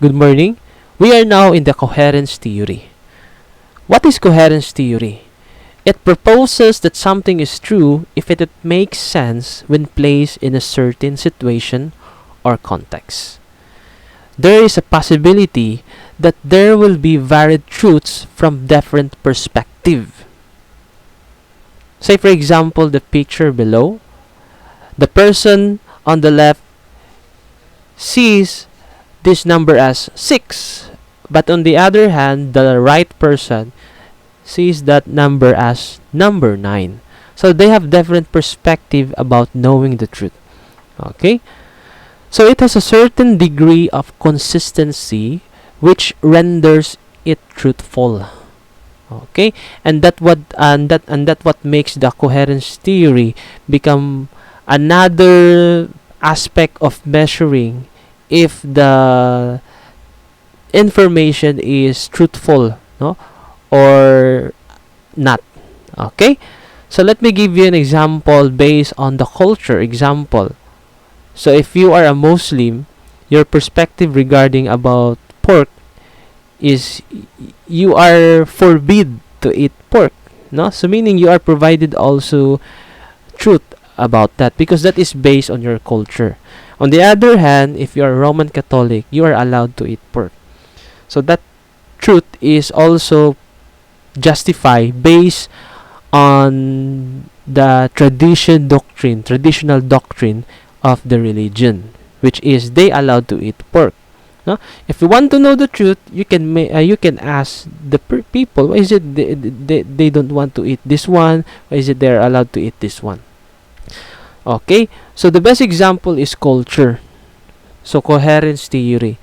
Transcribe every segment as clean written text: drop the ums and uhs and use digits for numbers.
Good morning. We are now in the coherence theory. What is coherence theory? It proposes that something is true if it makes sense when placed in a certain situation or context. There is a possibility that there will be varied truths from different perspectives. Say for example the picture below. The person on the left sees this number as 6, but on the other hand, the right person sees that number as number 9. So they have different perspective about knowing the truth. Okay? So it has a certain degree of consistency which renders it truthful. Okay? And that what makes the coherence theory become another aspect of measuring if the information is truthful, no, or not. Okay, so let me give you an example based on the culture example. So if you are a Muslim, your perspective regarding about pork is you are forbid to eat pork, no, so meaning you are provided also truth about that because that is based on your culture. On the other hand, if you are Roman Catholic, you are allowed to eat pork. So that truth is also justified based on the traditional doctrine of the religion, which is they allowed to eat pork. No? If you want to know the truth, you can ask the people, why is it they don't want to eat this one? Why is it they're allowed to eat this one? Okay, so the best example is culture. So coherence theory.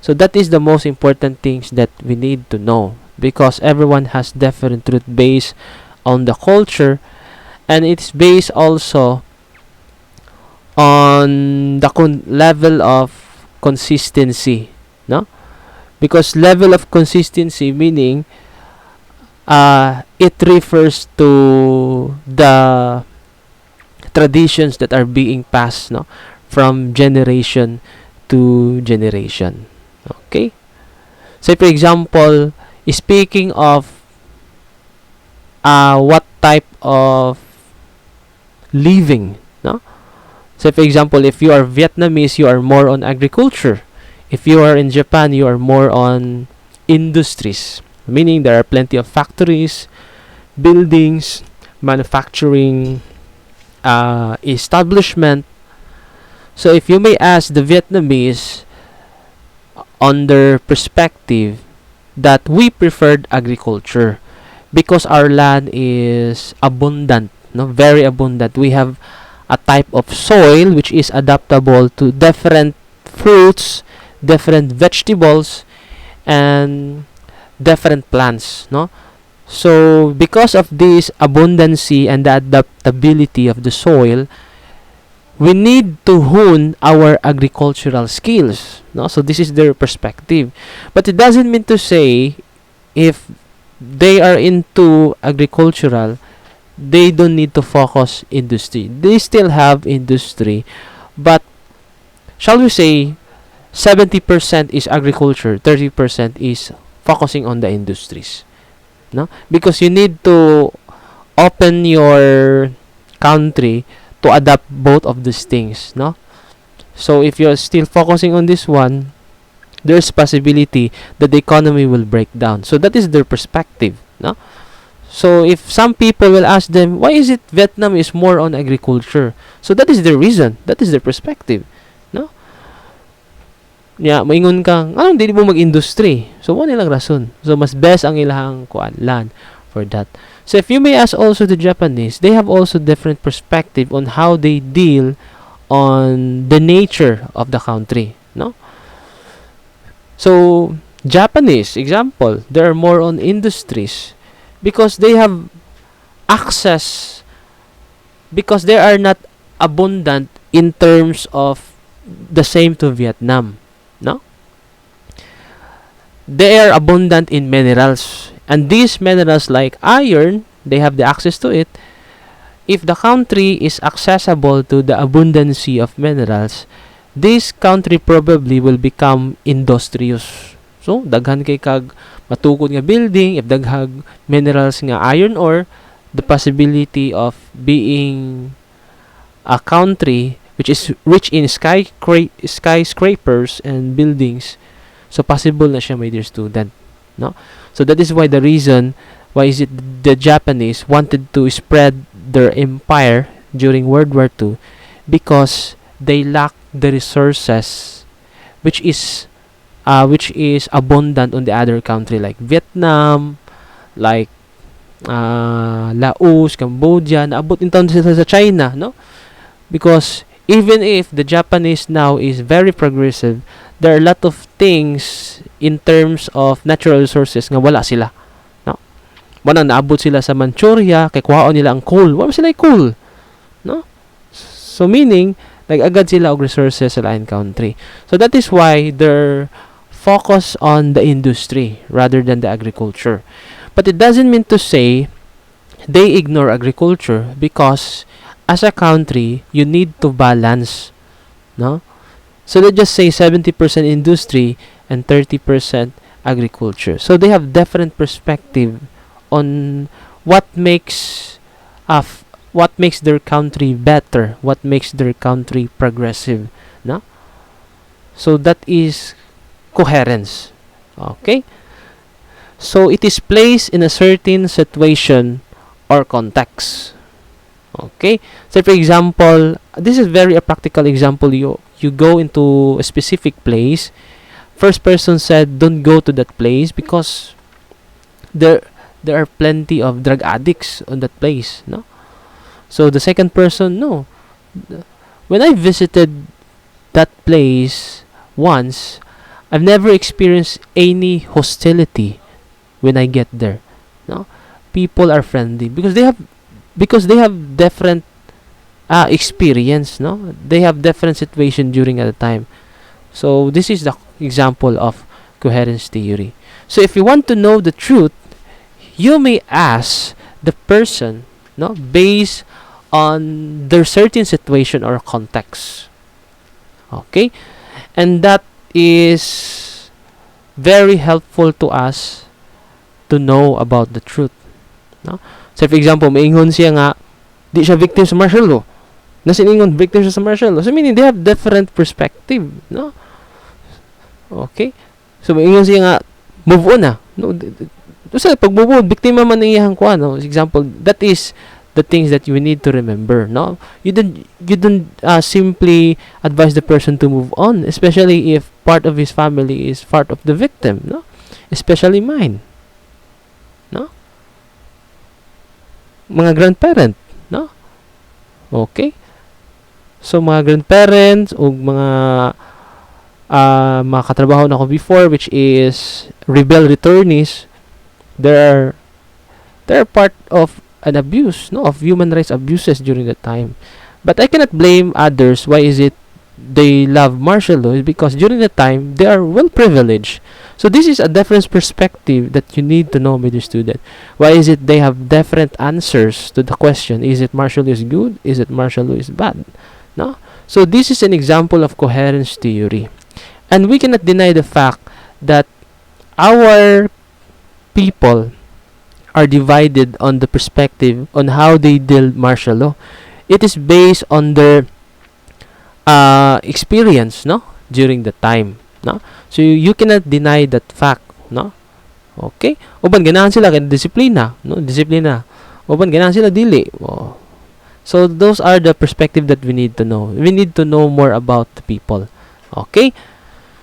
So that is the most important things that we need to know because everyone has different truth based on the culture, and it's based also on the level of consistency, no? Because level of consistency meaning it refers to the traditions that are being passed, no, from generation to generation. Okay, say for example, speaking of what type of living, no, say for example, if you are Vietnamese, you are more on agriculture. If you are in Japan, you are more on industries, meaning there are plenty of factories, buildings, manufacturing establishment. So if you may ask the Vietnamese on their perspective that we preferred agriculture because our land is abundant, no, very abundant. We have a type of soil which is adaptable to different fruits, different vegetables, and different plants, no. So because of this abundancy and the adaptability of the soil, we need to hone our agricultural skills, no. So this is their perspective, but it doesn't mean to say if they are into agricultural, they don't need to focus industry. They still have industry, but shall we say 70% is agriculture, 30% is focusing on the industries, no, because you need to open your country to adapt both of these things, no. So if you're still focusing on this one, there's possibility that the economy will break down. So that is their perspective, no. So if some people will ask them, why is it Vietnam is more on agriculture? So that is their reason, that is their perspective, no. Yeah, maingon kang, anong dili mo mag-industry? So wala nilang rason. So mas best ang ilang land for that. So if you may ask also the Japanese, they have also different perspective on how they deal on the nature of the country, no. So Japanese example, they are more on industries because they have access, because they are not abundant in terms of the same to Vietnam, no. They are abundant in minerals, and these minerals like iron, they have the access to it. If the country is accessible to the abundancy of minerals, this country probably will become industrious. So, daghan kay kag matukod nga building, if daghag minerals nga iron ore, the possibility of being a country which is rich in skyscrapers and buildings. So, possible na siya, my dear student. No? So, that is why the reason why is it the Japanese wanted to spread their empire during World War II, because they lack the resources which is abundant on the other country like Vietnam, like Laos, Cambodia, naabot in taon sila sa China, no? Because even if the Japanese now is very progressive, there are a lot of things in terms of natural resources nga wala sila, no? Manang naabot sila sa Manchuria, kay kuhaon nila ang coal. Wala sila coal, no? So meaning nag-agad sila og resources sa lain country. So that is why they're focus on the industry rather than the agriculture. But it doesn't mean to say they ignore agriculture, because as a country, you need to balance, no? So let's just say 70% industry and 30% agriculture. So they have different perspective on what makes their country better, what makes their country progressive, no? So that is coherence. Okay? So it is placed in a certain situation or context. Okay? So for example, this is very a practical example. You go into a specific place. First person said, don't go to that place because there are plenty of drug addicts on that place, no? So the second person, no. When I visited that place once, I've never experienced any hostility when I get there, no? People are friendly because they have different experience, no? They have different situation during at the time. So this is the example of coherence theory. So if you want to know the truth, you may ask the person, no, based on their certain situation or context. Okay? And that is very helpful to us to know about the truth, no? So for example, maingon siya nga di siya victim sa martial law. Nasiningon victim siya sa martial law. So meaning they have different perspective, no? Okay? So maingon siya nga move on na. No, so pag move on, biktima man iyang kuan, no? Example, that is the things that you need to remember, no? You don't simply advise the person to move on, especially if part of his family is part of the victim, no? Especially mine, no? Mga grandparent, no? Okay? So mga grandparents o mga katrabaho na ko before, which is rebel returnees, they're part of an abuse, no, of human rights abuses during that time. But I cannot blame others. Why is it they love martial law? Is because during that time they are well privileged. So this is a different perspective that you need to know, my dear student. Why is it they have different answers to the question? Is it martial law is good? Is it martial law is bad? No. So this is an example of coherence theory, and we cannot deny the fact that our people are divided on the perspective on how they deal martial law. It is based on their experience, no, during the time, no. So you cannot deny that fact, no. Okay, uban ganahan sila kay disiplina, no, disiplina. Uban ganahan sila dili. Oh. So those are the perspective that we need to know. We need to know more about the people. Okay.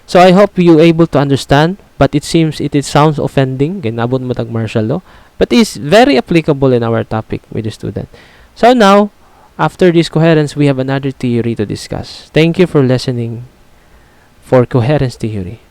So I hope you able to understand, but it sounds offending kay nabot mo tag martial law, but it's very applicable in our topic with the student. So now, after this coherence, we have another theory to discuss. Thank you for listening for coherence theory.